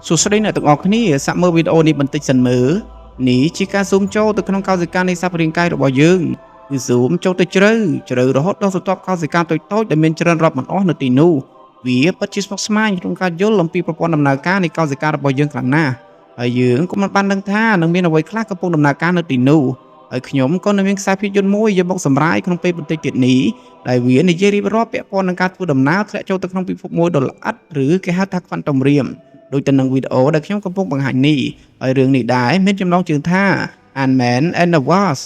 សួស្តីអ្នកទាំងអស់គ្នាសាកមើលវីដេអូនេះបន្តិចសិនមើលនេះជាការ zoom ចូលទៅក្នុងកោសិកានៃសព្វរាងកាយរបស់យើងគឺ zoom ចូលទៅជ្រៅរហូតដល់ស្រទាប់កោសិកាតូចៗដែលមានច្រើនរាប់មិនអស់នៅទីនោះវាពិតជាស្មុគស្មាញក្នុងការយល់អំពីប្រព័ន្ធដំណើរការនៃកោសិការបស់យើងខ្លាំងណាស់ហើយយើងក៏មិនបានដឹងថានឹងមានអ្វីខ្លះកំពុងដំណើរការនៅទីនោះហើយខ្ញុំក៏នៅមានខ្សែភាពយន្តមួយយកមកសម្រាយក្នុងពេលបន្តិចទៀតនេះដែលវានិយាយរៀបរាប់ពាក់ព័ន្ធនឹងការធ្វើដំណើរធ្លាក់ចូលទៅក្នុងពិភពមួយដ៏ល្អិតឬគេហៅថា Quantum Realm ដូចទៅនឹងវីដេអូដែលខ្ញុំកំពុងបង្ហាញនេះហើយរឿងនេះដែរមានចំណងជើងថា Ant-Man and the Wasp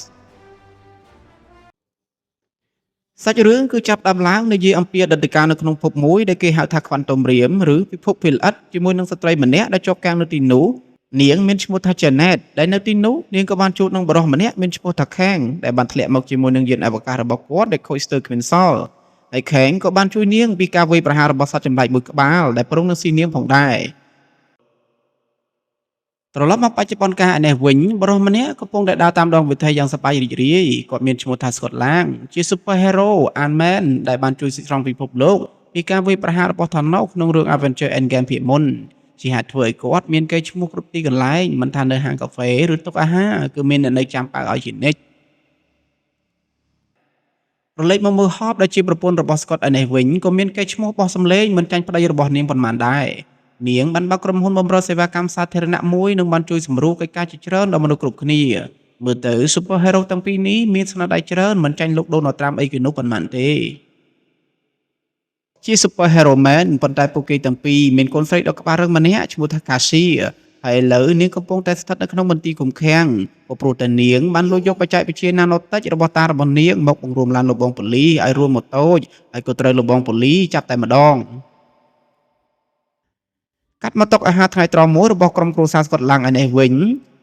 សាច់រឿងគឺចាប់ផ្ដើមឡើងនិយាយអំពីអតីតកាលនៅក្នុងភពមួយដែលគេហៅថា Quantum Realm ឬពិភពពេលល្អិតជាមួយនឹងស្ត្រីម្នាក់ដែលជាប់គាំងនៅទីនោះនាងមានឈ្មោះថា Janet ដែលនៅទីនោះនាងក៏បានជួបនឹងបុរសម្នាក់មានឈ្មោះថា Kang ដែលបានធ្លាក់មកជាមួយនឹងយានអវកាសរបស់គាត់ដែល Coaster Quinzel ហើយ Kang ក៏បានជួយនាងពីការវាយប្រហាររបស់សត្វចម្លែកមួយក្បាលដែលប្រងនឹងស៊ីនាងផងដែរត្រឡប់មកបច្ចុប្បន្នកាលនេះវិញបរិសម្នាក់កំពុងតែដើរតាមដងវិថីយ៉ាងសប្បាយរីករាយគាត់មានឈ្មោះថា Scott Lang ជា Superhero Ant-Man ដែលបានជួយស្រង់ពិភពលោកពីការវាយប្រហាររបស់ Thanos ក្នុងរឿង Avengers Endgame ភាគមុនជាហេតុធ្វើឲ្យគាត់មានកេរ្តិ៍ឈ្មោះគ្រប់ទីកន្លែងមិនថានៅហាងកាហ្វេឬតុអាហារគឺមានអ្នកនៅចាំប៉ៅឲ្យជានិច្ចប្រឡេកមកមើល Hope ដែលជាប្រពន្ធរបស់ Scott ឯនេះវិញក៏មានកេរ្តិ៍ឈ្មោះបោះសម្លេងមិនចាញ់ប្តីរបស់នាងប៉ុន្មានដែរនាងបានបើកក្រុមហ៊ុនបម្រើសេវាកម្មសាធារណៈមួយនិងបានជួយសម្រួលកិច្ចការជាច្រើនដល់មនុស្សគ្រប់គ្នាមើលទៅ Superhero ទាំងពីរនេះមានស្នាដៃច្រើនមិនចាញ់លោក Donald Trump អីគេនោះប៉ុន្មានទេជា Superhero Man ប៉ុន្តែពួកគេទាំងពីរមានកូនស្រីដ៏ក្បាលរឹងម្នាក់ឈ្មោះថា Cassie ហើយឥឡូវនាងកំពុងតែស្ថិតនៅក្នុងមន្ទីរឃុំឃាំងព្រោះតែនាងបានលួចយកបច្ចេកវិទ្យា Nanotech របស់តារបស់នាងមកបង្រួមឡានលោកបងប៉ូលីសឲ្យរួមម៉ូតូហើយក៏ត្រូវលោកបងប៉ូលីសចាប់តែម្ដងកាត់មកតុអាហារថ្ងៃត្រង់មួយរបស់ក្រុមគ្រួសារស្កុតឡាំងឯនេះវិញ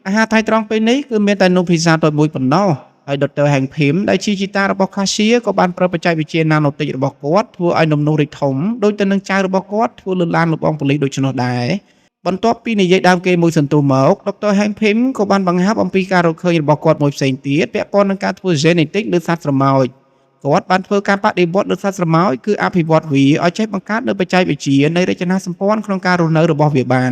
អាហារថ្ងៃត្រង់ពេលនេះគឺមានតែនំភីហ្សាតូចមួយប៉ុណ្ណោះហើយ Dr. Hank Pym ដែលជាជីតារបស់ Cassia ក៏បានប្រើបច្ចេកវិទ្យា Nanotech របស់គាត់ធ្វើឲ្យនំនោះរីកធំដូចទៅនឹងចៅរបស់គាត់ធ្វើលឿនឡានលោកបងប៉ូលីសដូច្នោះដែរបន្ទាប់ពីនិយាយដើមគេមួយសន្ទុះមក Dr. Hank Pym ក៏បានបង្ហាប់អំពីការរកឃើញរបស់គាត់មួយផ្សេងទៀតពាក់ព័ន្ធនឹងការធ្វើ genetic លើសត្វស្រមោចគាត់បានធ្វើការបដិវត្តលើសត្វស្រមោចគឺអភិវឌ្ឍវាឲ្យចេះបង្កើតនៅបច្ចេកវិទ្យានៃរចនាសម្ព័ន្ធក្នុងការរស់នៅរបស់វាបាន